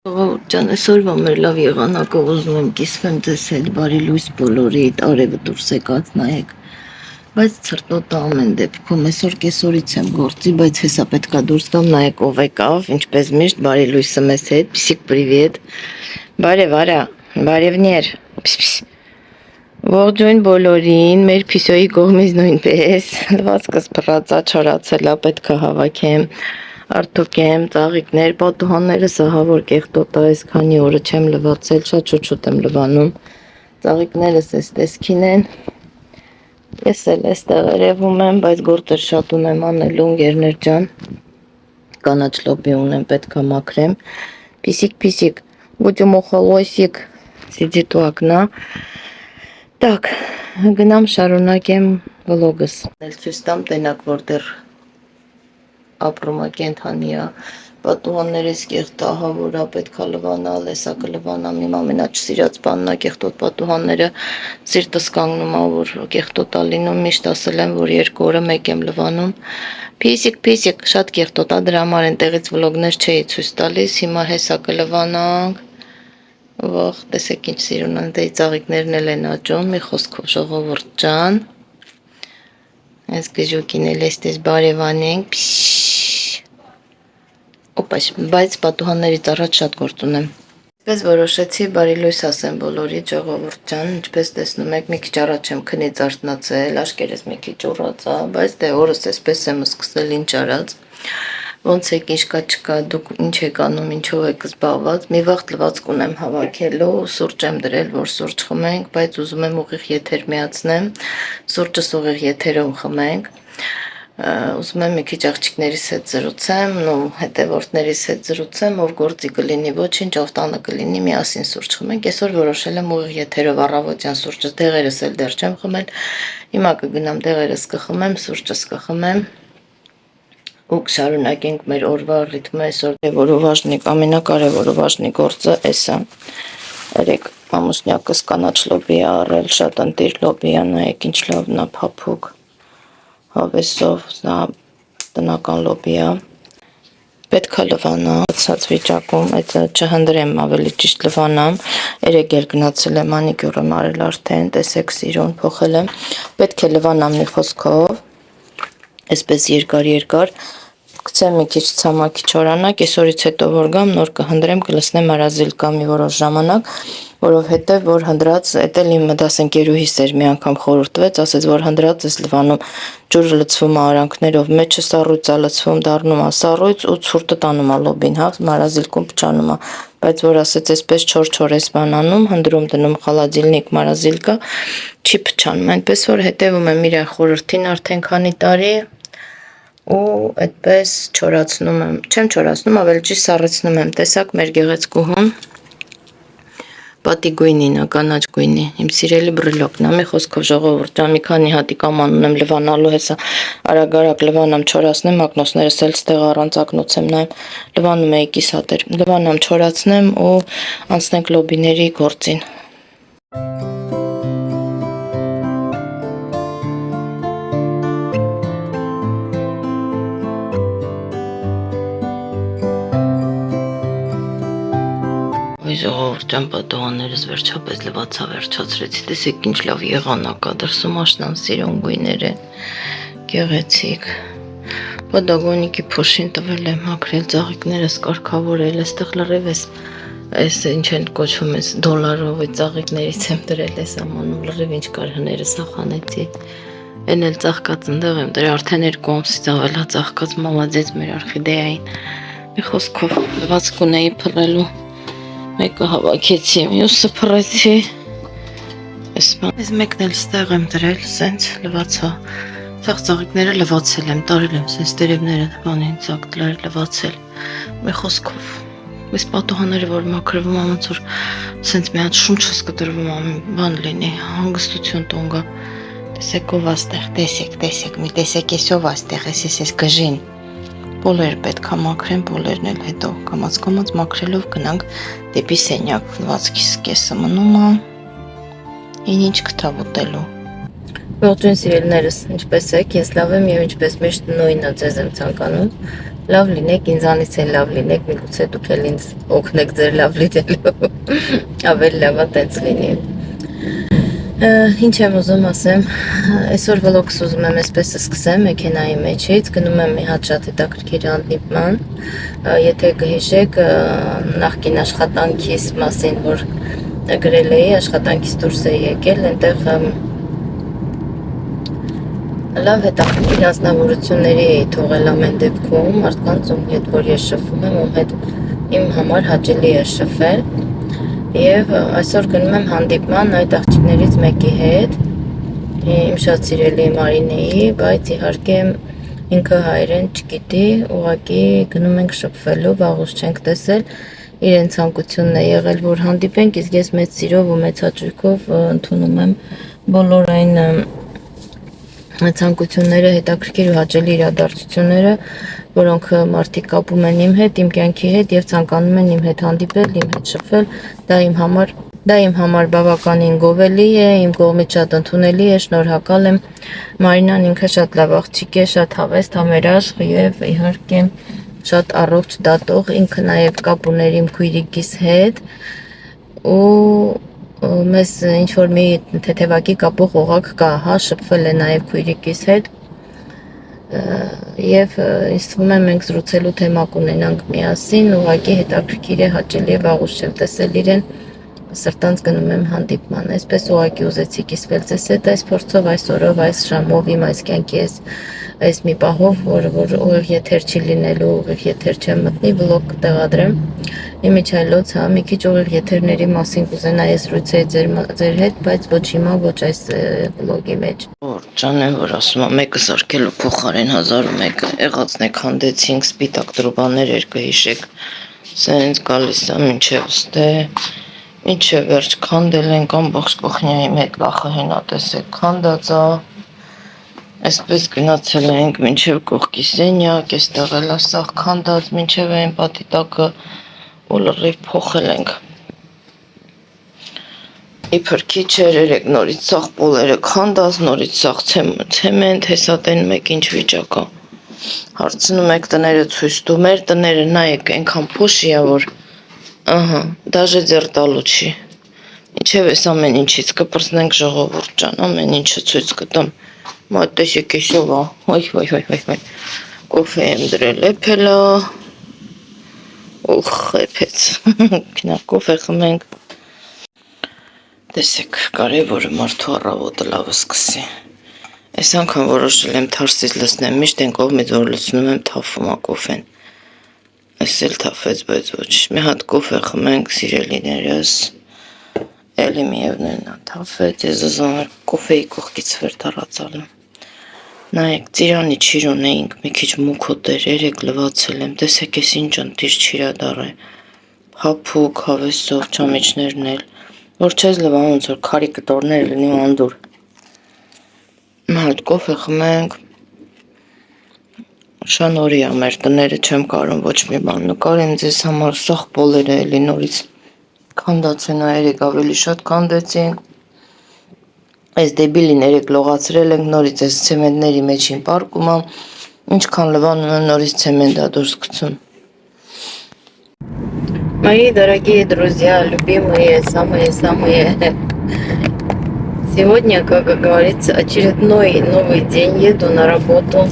Ջան, այսօրվա մեր լավ եղանակը ուզում եմ կիսվեմ ձեզ հետ, բարի լույս բոլորիդ, արևը դուրս եկած նայեք, բայց ցրտոտը ամեն դեպքում, այսօր կեսօրից եմ գործի, բայց հեսա պետքա դուրս գամ, նայեք ով եկավ, ինչպես միշտ, բարի լույսը մեզ հետ, պիսիկ պրիվետ, բարև արա, բարևներ, պիս, ողջույն բոլորին, մեր փիսոյի կողմից նույնպես, լվացքս բռածա, չորացելա, պետքա հավաքեմ, արդոքեմ, ծաղիկներ, պատուհանները սահա որ կեղտոտ է, այսքանի օրը չեմ լվացել, շատ շուտ եմ լվանում, ծաղիկներս այս տեսքին են, ես էլ այստեղ երևում եմ, բայց գործեր շատ ունեմ անելու, ընկերներ ջան, կանաչ լոբի ունեմ, պետքա մաքրեմ, պիսիկ, будем охолосик, сидит у окна, так, գնամ շարունակեմ վլոգս, ցույց տամ տենակ որտեղ ապրում է կենթանի է, պատուհաններից կեղտա, հավորա, պետքա լվանալ, հեսա կլվանամ, իմ ամենաչսիրած բանն է կեղտոտ պատուհանները, սիրտս կանգնում է, որ կեղտոտ է լինում, միշտ ասել եմ, որ 2 օրը մեկ եմ լվանում, պիսիկ, շատ կեղտոտ է, դրա համար այնտեղից վլոգներ չէի ցույց տալիս, հիմա հեսա կլվանանք, վախ, տեսեք ինչ սիրուն են, դե ծաղիկներն էլ են աճում, մի խոսքով ժողովուրդ ջան, այս գժուկին էլ էստես բարևանենք, բայց պատուհաններից առաջ շատ գործ ունեմ։ Այսպես որոշեցի բարի լույս ասեմ բոլորի ժողովուրդ ջան, ինչպես տեսնում եք, մի քիչ առաջ եմ քնից արթնացել, աշկերս մի քիչ ուռած է, բայց դե օրս էսպես եմ սկսել ինչ արած։ Ոնց եք ինչ կա չկա, դուք ինչ եք անում, ինչով եք զբաղված։ Մի վաղ լվացք ունեմ հավաքելու, սուրճ եմ դրել, որ սուրճ խմենք, բայց ուզում եմ ուղիղ եթեր միացնեմ, սուրճս ուղիղ եթերով խմենք։ Ուզում եմ մի քիչ աղջիկներիս հետ զրուցեմ, հետևորդներիս հետ զրուցեմ, ով գործի կլինի, ոչինչ, ով տանը կլինի, միասին սուրճ խմենք։ Այսօր որոշել եմ ուղիղ եթերով առավոտյան սուրճը, դեղերս էլ դեռ չեմ խմել։ Հիմա կգնամ դեղերս կխմեմ, սուրճս կխմեմ։ Ու կշարունակենք մեր օրվա ռիթմը, այսօր որովաժնիկ, ամենակարևոր գործը էս է։ Երեք ամուսնյակս կանաչ լոբի է առել, շատ ընտիր լոբի է, նայեք ինչ լավն է, փափուկ, հավեսով, նա տնական լոբի է, պետքա լվանամ, ցած վիճակում, այդ չհնդրեմ ավելի ճիշտ լվանամ, երեք էլ գնացել եմ մանիկյուր եմ արել արդեն, տեսեք սիրուն փոխել եմ, պետք է լվանամ մի խոսքով, այսպես երկար, գցեմ մի քիչ ցամաքի չորանակ, այսօրից հետո որ գամ, նոր կհնդրեմ, կլսնեմ մարազիլկա մի որոշ ժամանակ, որովհետև որ հնդրած, էդ էլ իմ դասընկերուհիս էր մի անգամ խորհուրդ տվեց, ասեց, որ հնդրած ես լվանում, ջուրը լցվում է արանքներով, մեջը սառույց է լցվում, դառնում է սառույց ու ցուրտը տանում է լոբին, հա, մարազիլկում փչանում է, բայց որ ասեց, այսպես չոր ես բանանում, հնդրում դնում խալադիլնիկ մարազիլկա, չի փչանում, այնպես որ հետևում եմ իր խորհրդին արդեն քանի տարի ու այդպես չորացնում եմ, չեմ չորացնում, ավելի ճիշտ սառեցնում եմ, տեսակ մեր գեղեցկուհուն, պատի գույնին, կանաչ գույնի, իմ սիրելի բրիլոկն է, մի խոսքով ժողովուրդ ջան, մի քանի հատիկ աման ունեմ լվանալու, հեսա արագ լվանամ, չորացնեմ, ակնոցներս էլ ստեղ առանց ակնոց եմ նայում, լվանում էի կիսատեր, լվանամ, չորացնեմ ու անցնենք լոբիների գործին։ Ժողովուրդ ջան, պատուհաններս վերջապես լվացա, վերջացրեցի, տեսեք ինչ լավ եղանակ է, դրսում աշնան սիրուն գույներ են, գեղեցիկ, պոդագոնիկի փոշին տվել եմ, մաքրել ծաղիկներս կարգավորել, այստեղ լրիվ այս ինչ են կոչվում ես դոլարով այդ ծաղիկներից եմ դրել ես ամանում, լրիվ ինչ կար հներս ախանեցի, են էլ ծաղկած ընդեղ եմ դրել, արդեն 2 ամսից ավելա ծաղկած, մալադեց մեր արխիդեային, մի խոսքով լվացք ունեի փռելու, մեկը հավաքեցի, մյուսը փռեցի, այս մեկն էլ ստեղ եմ դրել, սենց լվացա, ծաղիկները լվացել եմ, տարել եմ, սենց տերևները բանին ծաղկներ լվացել, մի խոսքով, այս պատուհանները որ մաքրվում ոնց որ սենց մի հատ շունչս կտրվում բան լինի, հանգստություն տուն գա, տեսեք ով աստեղ, տեսեք, մի տեսեք ես ով աստեղ, ես գժին, բոլեր պետք է մաքրեմ, բոլերն էլ հետո կամաց մաքրելով գնանք դեպի սենյակ, լվացքիս կեսը մնում է, ինչ կտավ ուտելու։ Ողջույն սիրելիներս, ինչպես եք, ես լավ եմ և ինչպես միշտ նույնը ձեզ եմ ցանկանում, լավ լինեք, ինձանից էլ լավ լինեք, միգուցե դուք էլ ինձ օգնեք ձեր լավ լինելու, ավելի լավա տենց լինի։ Ինչ եմ ուզում ասեմ, այսօր վլոգս ուզում եմ այսպես սկսեմ մեքենայի մեջից, գնում եմ մի հատ շատ հետաքրքիր հանդիպման, եթե կհիշեք նախկին աշխատանքիս մասին, որ գրել էի, աշխատանքից դուրս էի եկել, այնտեղ լավ հետաքրքիր անձնավորությունների էի թողել ամեն դեպքում, մարդկանց ում հետ որ ես շփվում եմ, ում հետ իմ համար հաճելի է շփվել, եւ այսօր գնում եմ հանդիպման այդ աղջիկներից մեկի հետ, իմ շատ սիրելի Մարինեի, բայց իհարկե ինքը հայերեն չգիտի, ուղղակի գնում ենք շփվելու, վաղուց չենք տեսել, իրեն ցանկությունն է եղել, որ հանդիպենք, իսկ ես մեծ սիրով ու մեծ հաճույքով ընդունում եմ բոլոր այն ցանկությունները, հետաքրքիր ու հաճելի իրադարձությունները, որոնք մարդիկ կապում են իմ հետ, իմ կյանքի հետ եւ ցանկանում են իմ հետ հանդիպել, իմ հետ շփվել, դա իմ համար բավականին գովելի է, իմ կողմից շատ ընդունելի է, շնորհակալ եմ։ Մարինան ինքը շատ լավ աղջիկ է, շատ հավեստ, համերաշխ եւ իհարկե շատ առողջ դատող, ինքը նաեւ կապ ուներ իմ քույրիկիս հետ ու մեզ ինչ-որ մի թեթևակի կապող օղակ կա, հա, շփվել է նաև քույրիկիս հետ և ինձ թվում է մենք զրուցելու թեմա կունենանք միասին, ուղղակի հետաքրքիր է, հաճելի է, վաղուց չեմ տեսել իրեն, սրտանց գնում եմ հանդիպման, այսպես ուղղակի ուզեցի կիսվել ձեզ հետ այս փորձով, այս օրով, այս ժամով, իմ այս կյանքի այս մի պահով, որ ուղիղ եթեր չի լինելու, ուղիղ եթեր չեմ մտնի, վլոգ կտեղադրեմ, իմիջայլոց, հա, մի քիչ ուղիղ եթերների մասին կուզենա ես զրուցեի ձեր հետ, բայց ոչ հիմա, ոչ այս վլոգի մեջ։ Ջան եմ, որ ասում եմ, մեկը սարքելու փոխարեն 1001 եղածնեք հանդեցինք, սպիտակ տրուբաներ էր կհիշեք, սենց գալիս է մինչև ստե, մինչև վերջ քանդել ենք, ամբողջ կողնյայի մեկ լախը հենա տեսեք քանդած է, այսպես գնացել ենք մինչև կողքի սենյակ, այստեղ էլ ասաղ քանդած, մինչև այն պատի տակը ու լրիվ փոխել ենք։ Իբր քիչ էր, երեք նորից սաղ պոլերը քանդած, նորից սաղ ցեմենտ, հեսա տենում եք ինչ վիճակ է։ Հարցնում եք տները ցույց տու, մեր տները նայեք այնքան փոշի է, որ ահա, դաժե ձեռ տալու չի։ Ինչև էս ամեն ինչից կպրծնենք ժողովուրդ ջան, ամեն ինչը ցույց կտամ։ Մոտ տեսեք էսով է, կոֆե եմ դրել, էփելա, ուխ, էփեց, կնա կոֆե խմենք, տեսեք, կարևորը մարդու առավոտը լավը սկսի, այս անգամ որոշել եմ թարսից լցնեմ, միշտ են կողմից որ լցնում եմ թափում է կոֆեն, այս էլ թափեց, բայց ոչ, մի հատ կոֆե խմենք սիրելիներս, էլի միևնույնն է թափեց, ես զզան կոֆեի կողքից վեր տարածալը, նայեք, ծիրանի չիր ունեինք, մի քիչ մուքոտ էր, երեք լվացել եմ, տեսեք ես ինչ ընտիր չիրադար է, հապուկ, հավեսով, չամիչներն էլ, որ չես լվա ոնց որ քարի կտորներ լինի ու անդուր, հատ կոֆե խմենք, շանորի է մեր տները չեմ կարում ոչ մի բան նկարեմ ձեզ համար, սաղ պոլերը էլի նորից քանդած են երեք ավելի շատ քանդեցինք, այս դեբիլին երեք լողացրել ենք նորից այս ցեմենտների մեջին պարկում եմ, ինչքան լվանում եմ норից ցեմենտ է դուրս գցում։ Мои дорогие друзья, любимые, самые сегодня, как говорится, очередной новый день, еду на работу.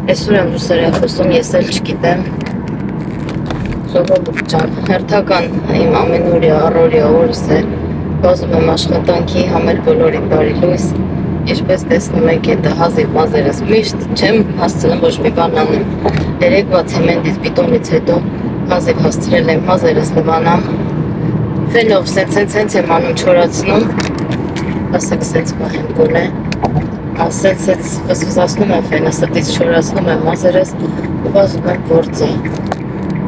Այսօր եմ ռուսերեն խոսում, ես էլ չգիտեմ, ժողովուրդ ջան, հերթական իմ ամենօրյա առօրյա օրս է, վազում եմ աշխատանքի, համել բոլորին բարի լույս, ինչպես տեսնում եք, հետը հազիվ մազերս միշտ չեմ հասցնում ոչ մի բան անեմ, երեկվա ցեմենտից բիտոնից հետո հազիվ հասցրել եմ մազերս լվանամ, ֆենով սենց եմ անում չորացնում, ասեք սենց պահեմ գոնե, սենց վզվզացնում եմ ֆենը, ստից չորացնում եմ մազերս ու վազում եմ գործի,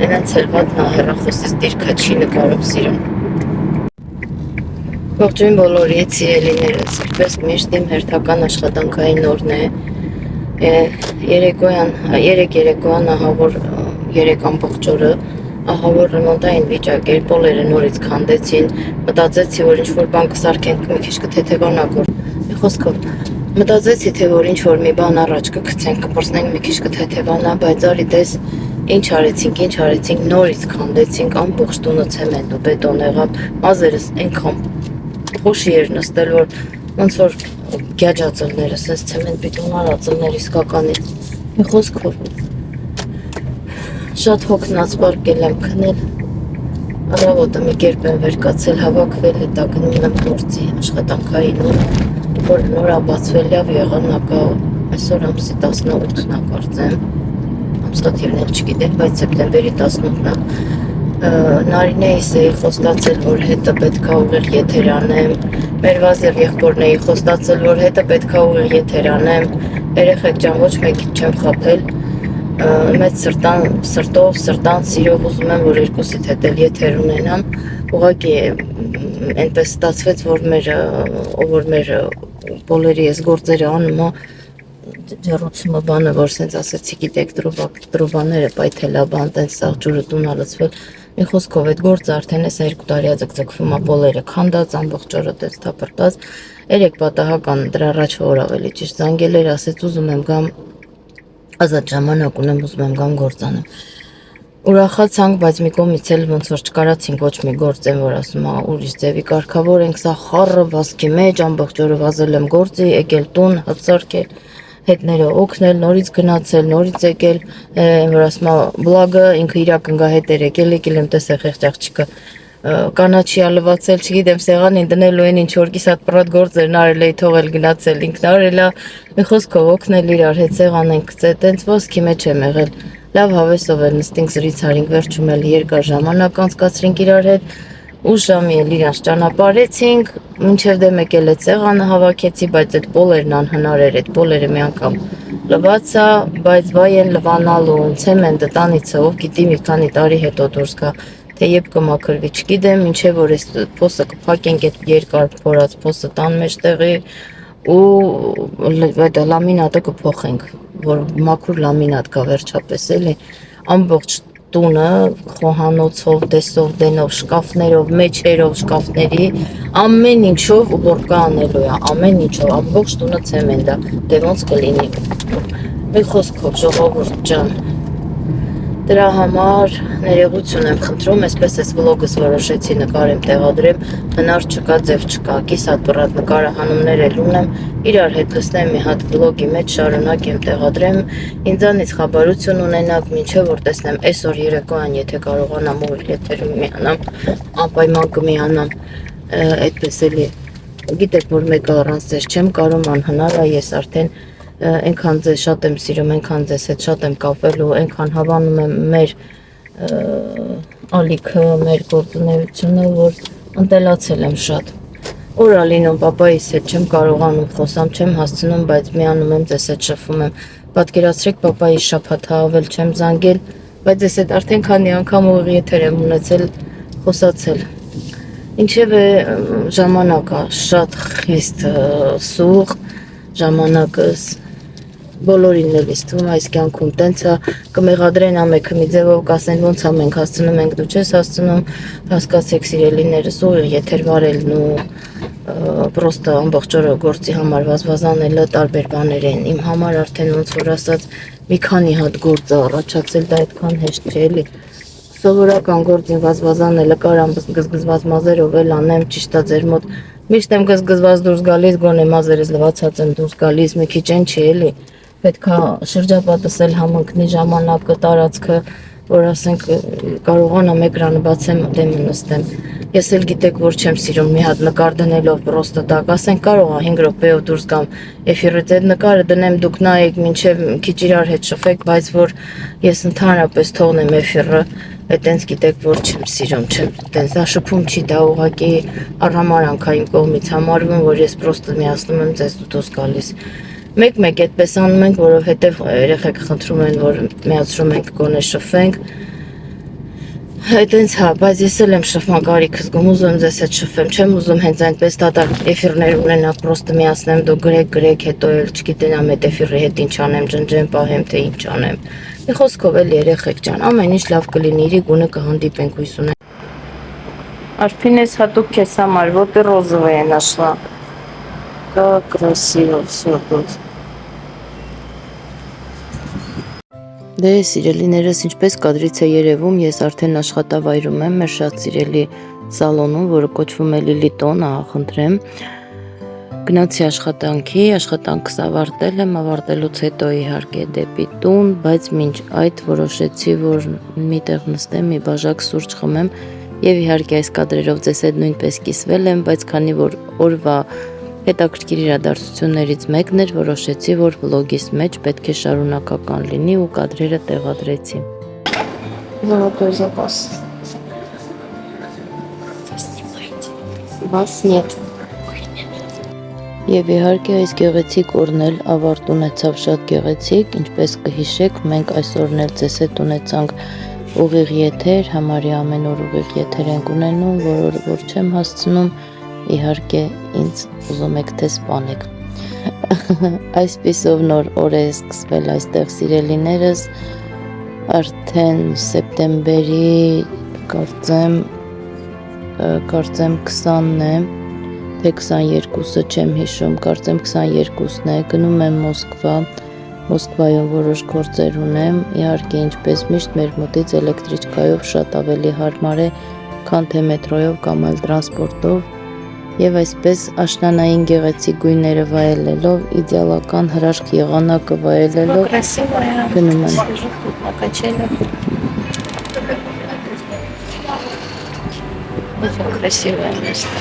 այնց էլ վատնա հեռախոսից դիրքը չի նկարում սիրում։ Ողջույն բոլորիդ սիրելիներս, ինչպես միշտ իմ հերթական աշխատանքային օրն է, երեք երեկոյան ահավոր երեք ամբողջ օրը ահավոր ռեմոնտային վիճակ էր, պոլերը նորից քանդեցին, մտածեցի, որ ինչ-որ բան կսարքենք, մի քիչ կթեթևանա, մի խոսքով, Մտածեցի, թե որ ինչ-որ մի բան առաջ կգցենք, կպրծնենք մի քիչ կթեթևանա, բայց արի դες ինչ արեցինք, նորից քանդեցինք, ամբողջ տունը ցեմենտ ու բետոն եղավ, մազերս այնքան փոշի էր նստել, որ ոնց որ գյաջածլները, սենց ցեմենտ բետոն արածլներ իսկականից, մի խոսքով շատ հոգնած պարկել եմ քնել, առավոտը մի կերպ եմ վեր կացել, հավաքվել հետա գնում եմ գործի աշխատանքային որ նորաբացվել է եղանակա այսօր ամսի 18-ն է կարծեմ, ամսաթիվն էլ չգիտեմ, բայց սեպտեմբերի 18-ն է, Նարինեիս էի խոստացել, որ հետը պետք է ուղիղ եթեր անեմ, մեր վազեր եղբորն էի խոստացել, որ հետը պետք է ուղիղ եթեր անեմ, երեխեք ջան ոչ մեկից չեմ խաբել, մեծ սրտով, սիրով ուզում եմ, որ երկուսիդ հետ էլ եթեր ունենամ, ուղղակի այնպես ստացվեց, որ մեր բոլորի ես գործերը անում ջեռուցումը բանը, որ սենց ասեցի, գիտեք, տրոբաները պայթելաբան, տենց սաղ ջուրը տուն ալացվել, մի խոսքով այդ գործը արդեն էս 2 տարի ածկծկվում է բոլերը քանդած, ամբողջ օրը տենց թափրտած, 3 պատահական դրա առաջ որ ավելի ճիշտ զանգել էր, ասեց ուզում եմ գամ, ազատ ժամանակ ունեմ, ուզում եմ գամ գործ անեմ, ուրախացանք, բայց մի կողմից էլ ոնց որ չկարացինք ոչ մի գործ եմ, որ ասում ա ուրիշ ձևի կարգավոր ենք, սա խառը վազքի մեջ, ամբողջ օրը վազել եմ գործի, եկել տուն, հացարկել, հետները օգնել, նորից գնացել, նորից եկել, որ ասում ա բլագը ինքը իրա կնգա հետեր եկել եմ տեսեղ եղջաղջիկը կանաչի ալվացել, չգիտեմ, սեղանին դնելու են ինչ որ կիսատ պրատ գործերն արել էի թողել գնացել, ինքն արել է, մի խոսքով օգնել իրար հետ սեղան ենք գցել, տենց ոսքի մեջ եմ եղել, լավ հավեսով էլ նստինք զրիցարինք, վերջում էլ երկար ժամանակ անցկացրինք իրար հետ, ու ժամի էլ իրանց ճանապարհեցինք, մինչև դե մեկ էլ այդ սեղանը հավաքեցի, բայց այդ բոլերն անհնար էր, այդ բոլերը մի անգամ լվացա, բայց վայ են լվանալու, ցեմենտը տանիցը, ով գիտի մի քանի տարի հետո դուրս գա, թե երբ կմաքրվի, չգիտեմ, մինչև որ այս փոսը կփակենք, այդ երկար փորած փոսը տան մեջտեղի ու այդ լամինատը կփոխենք, որ մաքուր լամինատ կա վերջապես էլի, ամբողջ տունը խոհանոցով, դեսով, դենով, շկաֆներով, մեջերով շկաֆների, ամեն ինչով ուղղորկա անելու է, ամեն ինչով, ամբողջ տունը ցեմենտ է, դե ոնց կլինի, մի խոսքով ժողովուրդ ջան, դրա համար ներողություն եմ խնդրում, այսպես այս վլոգս որոշեցի նկարեմ տեղադրեմ, հնար չկա, ձև չկա, կիսատ բռատ նկարահանումներ էլ ունեմ, իրար հետ լսնեմ մի հատ վլոգի մեջ շարունակ եմ տեղադրեմ, ինձանից խաբարություն ունենաք, մինչև որ տեսնեմ այսօր երեկոյան, եթե կարողանամ ուղիղ եթերում միանամ, անպայման կմիանամ, այդպես էլի, գիտեք, որ մեկը առանց ձեզ չեմ կարում, անհնար է, ես արդեն այնքան ձեզ շատ եմ սիրում, այնքան ձեզ հետ շատ եմ կապելու, այնքան հավանում եմ մեր ալիքը, մեր գործունեությունը, որ ընտելացել եմ շատ, որ ալինում պապայիս հետ չեմ կարողանում խոսամ, չեմ հասցնում, բայց միանում եմ ձեզ հետ շփվում եմ, պատկերացրեք պապայիս շաբաթը ավել չեմ զանգել, բայց ես այդ արդեն քանի անգամ ուղիղ եթեր եմ ունեցել, խոսացել, ինչև է ժամանակը շատ խիստ սուղ, ժամանակս բոլորին էլ իստվում այս կյանքում տենց է կմեղադրեն ամեքը մի ձևով կասեն ոնց է մենք հասցնում ենք դու չես հասցնում հասկացեք սիրելիներս ուղիղ եթեր վարելն ու պրոստը ամբողջ օրը գործի համար վազվազանելը տարբեր բաներ են իմ համար արդեն ոնց որ ասած մի քանի հատ գործ է առաջացել դա այդքան հեշտ չէ էլի սովորական գործին վազվազանելը կարամ գզգզված մազերով էլ անեմ ճիշտ է ձեր մոտ միշտ եմ գզգզված դուրս գալիս գոնե մազերս լվացած եմ դուրս գալիս մի քիչ են չի էլի պետք է շրջապատս էլ համընկնի ժամանակը, տարածքը, որ ասենք կարողանամ էկրանը բացեմ, դեմը նստեմ։ Ես էլ գիտեք, որ չեմ սիրում մի հատ նկար դնելով պրոստը տակ, ասենք կարող է 5 րոպեով դուրս գամ էֆիրից այդ նկարը դնեմ, դուք նայեք մինչև քիչ իրար հետ շփվեք, բայց որ ես ընդհանրապես թողնեմ էֆիրը, այտենց գիտեք, որ չեմ սիրում, չեմ, այտենց դա շփում չի, դա ուղղակի առհամարանք է իմ կողմից համարվում, որ ես պրոստը միացնում եմ ձեզ դուրս գալիս մեկ-մեկ այդպես անում ենք, որովհետև երեխեք խնդրում են, որ միացրում ենք գոնե շփվենք։ Այտենց հա, բայց ես էլ եմ շփման կարիք զգում, ուզում եմ ձեզ հետ շփվեմ, չեմ ուզում հենց այնպես դատարկ էֆիրներ ունենա, պրոստը միացնեմ, դու գրեք, հետո էլ չգիտենամ այդ էֆիրի հետ ինչ անեմ, ջնջեմ, պահեմ, թե ինչ անեմ։ Մի խոսքով էլ երեխեք ջան, ամեն ինչ լավ կլինի, իրի գունը կհանդիպենք հույս ունեմ։ Արփինես հատուկ քեզ համար, вот и розовые нашла. Как красиво все тут. Դե սիրելիներս, ինչպես կադրից է երևում, ես արդեն աշխատավայրում եմ, մեր շատ սիրելի սալոնում, որը կոչվում է Լիլիտոն, խնդրեմ։ Գնացի աշխատանքս ավարտել եմ, ավարտելուց հետո իհարկե դեպի տուն, բայց մինչ այդ որոշեցի, որ միտեղ նստեմ, մի բաժակ սուրճ խմեմ եւ իհարկե այս կադրերով ձեզ հետ նույնպես կիսվել եմ, բայց քանի որ օրվա հետաքրքիր իրադարձություններից մեկն էր, որոշեցի, որ վլոգիս մեջ պետք է շարունակական լինի ու կադրերը տեղադրեցի։ Золотой запас. Вас нет. Եվ իհարկե այս գեղեցիկ օրն էլ ավարտ ունեցավ շատ գեղեցիկ, ինչպես կհիշեք, մենք այսօրն էլ ձեզ հետ ունեցանք ուղիղ եթեր, համարյա ամեն օր ուղիղ եթեր ենք ունենում, որ չեմ հասցնում, իհարկե ինձ ուզում եք թե սպանեք։ Այսպիսով նոր օր է սկսվել այստեղ սիրելիներս, արդեն սեպտեմբերի կարծեմ 20-ն է, թե 22-ը չեմ հիշում, կարծեմ 22-ն է, գնում եմ Մոսկվայում որոշ գործեր ունեմ, իհարկե ինչպես միշտ մեր մոտից էլեկտրիչկայով շատ ավելի հարմար է, քան թե մետրոյով կամ այլ տրանսպորտով եւ այսպես աշնանային գեղեցիկ գույները վայելելով, իդեալական հրաշք եղանակը վայելելով գնում եմ։ Очень красивое место.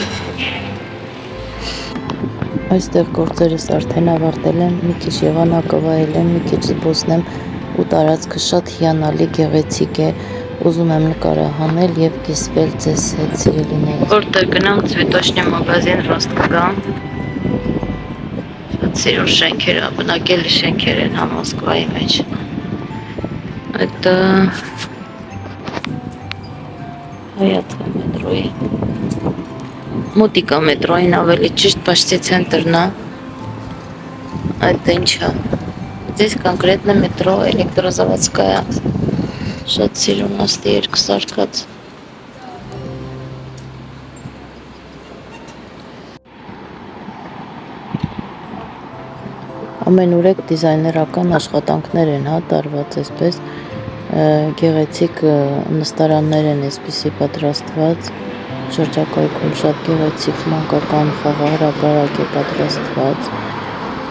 Այստեղ գործերս արդեն ավարտել եմ, մի քիչ եղանակը վայելեմ, մի քիչ զբոսնեմ ու տարածքը շատ հիանալի գեղեցիկ է, ուզում եմ նկարահանել եւ կիսվել ձեզ հետ սիրելիներ։ Որտեղ գնամ цветочный магазин Рост կգամ։ Շատ սիրուն շենքեր, բնակելի շենքեր են Մոսկվայի մեջ։ Это Հայաթը մետրոյի մոտիկա մետրոյին ավելի ճիշտ почти центрն է։ Это ինչա։ Здесь конкретно метро Электрозаводская։ Շատ սիրուն աստի երկսարկած։ Ամենուրեք դիզայներական աշխատանքներ են տարված այսպես, գեղեցիկ նստարաններ են այսպիսի պատրաստված, շրջակայքում շատ գեղեցիկ մանկական խաղահրապարակ է պատրաստված,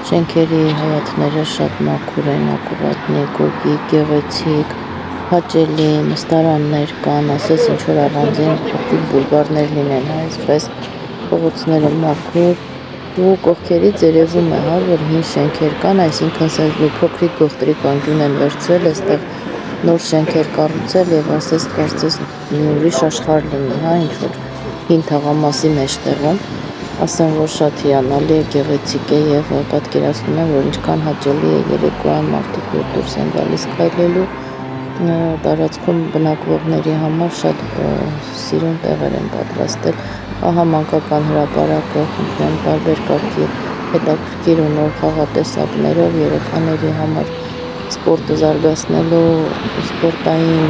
շենքերի հայաթները շատ մաքուր են, ակուրատնի, գոգիկ, գեղեցիկ, հաճելի նստարաններ կան, ասես ինչ որ առանձին փոքրիկ բուլվարներ լինեն, այսպես փողոցները մաքուր ու կողքերից երևում է, որ հին շենքեր կան, այսինքն sense մի փոքրիկ գողտրիկ անկյուն են վերցրել, այստեղ նոր շենքեր կառուցել եւ ասես կարծես մի ուրիշ աշխարհ լինի, ինչ որ հին թաղամասի մեջտեղում, ասեմ որ շատ հիանալի է, գեղեցիկ է եւ պատկերացնում եմ, որ ինչքան հաճելի է երեկոյան մարդիկ որ դուրս են գալիս քայլելու, տարածքում բնակվողների համար շատ սիրուն տեղեր են պատրաստել, ահա մանկական հրապարակը, խնդրեմ, տարբեր կարգի հետաքրքիր ու նոր խաղատեսակներով երեխաների համար սպորտը զարգացնելու սպորտային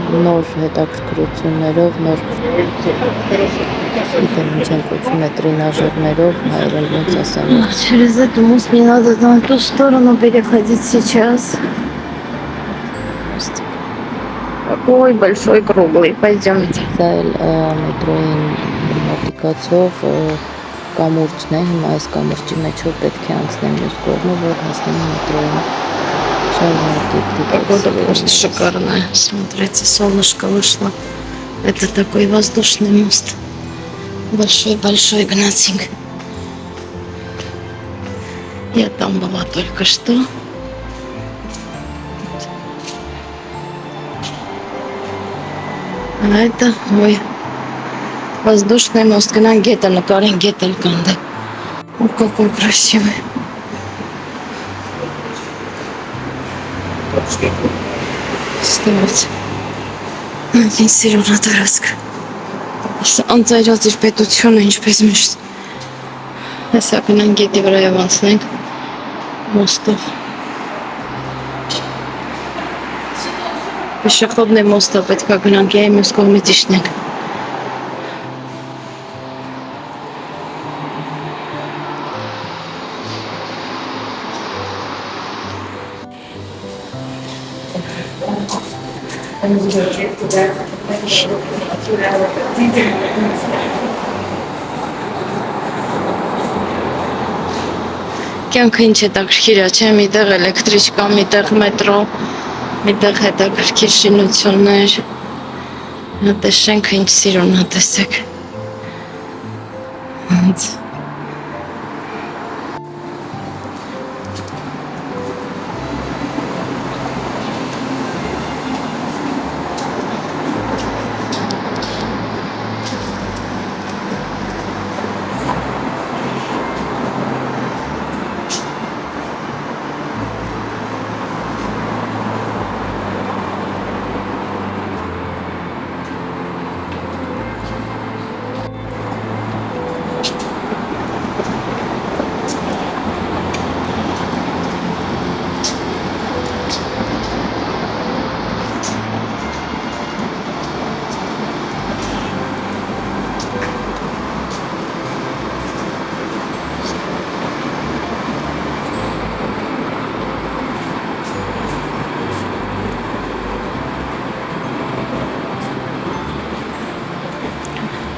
նոր հետաքրքրություններով, нор тренажерներով, հայերեն ոնց ասեմ։ Через эту мост не надо на ту сторону переходить сейчас. Какой большой круглый. Пойдемте. Դա էլ մետրոյին մոտիկացող կամուրջն է, հիմա այս կամուրջի մեջով պետք է անցնեմ մյուս կողմը, որ հասնեմ մետրոյին։ Погода просто шикарная. Смотрите, солнышко вышло. Это такой воздушный мост. Большой гнатик. Я там была только что. А это мой воздушный мост. Где-то на Карен, где-то Канде. О, какой красивый. Ստիպեց ինձ սիրուն տարածք անձայրած իր պետությունը ինչպես միշտ հեսա գնանք գետի վրայով անցնենք մոստով Պեշախոդնի մոստը պետք է գնանք մյուս կողմից իջնենք Կյանքը ինչ հետաքրքիր է, չէ՞, միտեղ էլեկտրիչկա, միտեղ մետրո, միտեղ հետաքրքիր շինություններ։ Հատե շենքը ինչ սիրուն է, տեսեք։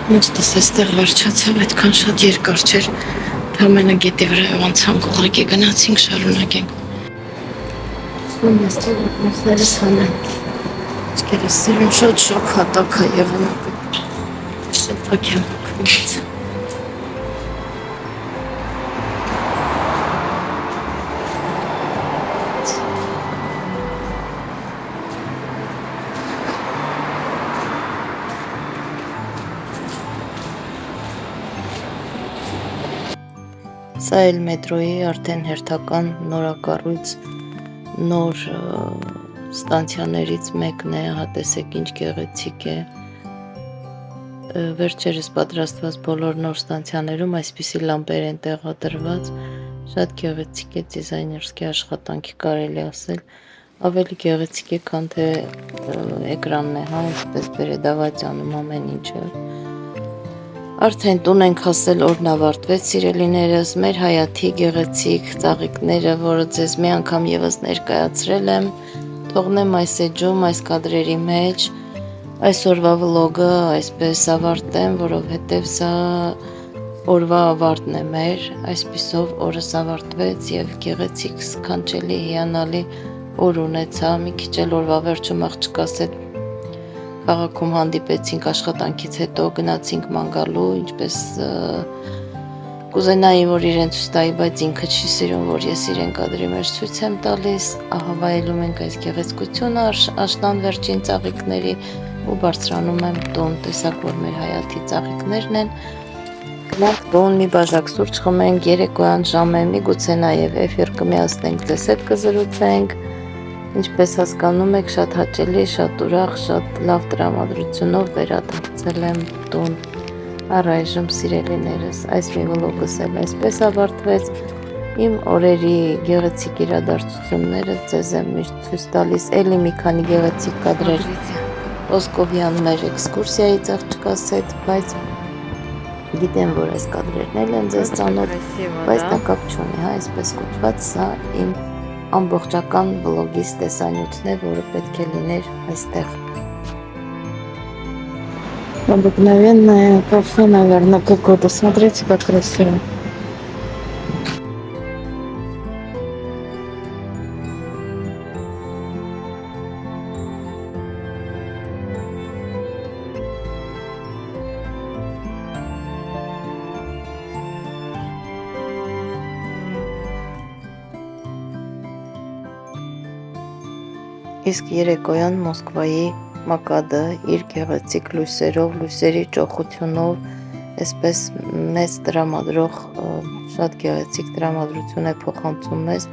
Մոստս էստեղ վերջացավ, այդքան շատ երկար չէր, ամենը գետի վրայով անցանք, ուղղակի գնացինք, շարունակենք։ Սում էստեղ մոսներս հանեմ, իչկերս սիրուն շատ շոք հատակ է եղանակը, շետակ եմ կվից։ Սա էլ մետրոյի արդեն հերթական նորակառույց նոր ստանցիաներից մեկն է, հատեսեք ինչ գեղեցիկ է։ Վերջերս պատրաստված բոլոր նոր ստանցիաներում այսպիսի լամպեր են տեղադրված, շատ գեղեցիկ է, դիզայներսկի աշխատանքի կարելի ասել, ավելի գեղեցիկ է, քան թե էկրանն է, հա, այսպես վերեդավացյանում ամեն ինչը։ Արդեն տուն ենք հասել, օրն ավարտվեց, սիրելիներս, մեր հայաթի գեղեցիկ ծաղիկները, որը ձեզ մի անգամ ևս ներկայացրել եմ, թողնեմ այս էջում, այս կադրերի մեջ, այսօրվա վլոգը այսպես ավարտեմ, որովհետև սա օրվա ավարտն է մեր, այսպիսով օրս ավարտվեց և գեղեցիկ սքանչելի հիանալի օր ունեցա, մի քիչ էլ օրվա վերջում աղջկաս հետ քաղաքում հանդիպեցինք աշխատանքից հետո, գնացինք ման գալու, ինչպես կուզենայի, որ իրեն ցույց տայի, բայց ինքը չի սիրում, որ ես իրեն կադրի մեջ ցույց եմ տալիս, ահա վայելում ենք այս գեղեցկությունը, աշնան վերջին ծաղիկների ու բարձրանում եմ տուն, տեսակ, որ մեր հայաթի ծաղիկներն են, գնանք տուն, մի բաժակ սուրճ խմենք, երեկոյան ժամ է, միգուցե նաև էֆիր կմիացնենք, ձեզ հետ կզրուցենք, ինչպես հասկանում եք, շատ հաճելի, շատ ուրախ, շատ լավ տրամադրությունով վերադարձել եմ տուն։ Առայժմ սիրելիներս, այս մի վլոգս էլ այսպես ավարտվեց, իմ օրերի գեղեցիկ իրադարձությունները ձեզ եմ միշտ ցույց տալիս, էլի մի քանի գեղեցիկ կադրեր Ոսկովյան մեր էքսկուրսիայից աղջկաս հետ, բայց գիտեմ, որ այս կադրերն էլ են ձեզ ծանոթ, բայց դա կապ չունի, հա, այսպես կոչված, սա իմ ամբողջական վլոգիս տեսանյութն է, որը պետք է լիներ այստեղ։ Обыкновенное кафе, наверное, какое-то. Смотрите, как красиво. Իսկ երեկոյան Մոսկվայի Մակադը իր գեղեցիկ լույսերով, լույսերի ճոխությունով, այսպես մեծ տրամադրող, շատ գեղեցիկ տրամադրություն է փոխանցում մեզ,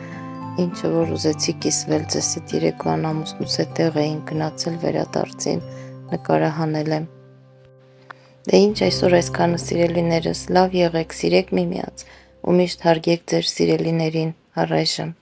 ինչը որ ուզեցի կիսվել ձեզ հետ երեկոյան ամուսնուս հետ տեղ էին գնացել վերադարձին, նկարահանել եմ։ Դե ինչ այսօր այսքանը սիրելիներս, լավ եղեք, սիրեք միմյանց ու միշտ հարգեք ձեր սիրելիներին, առայժմ։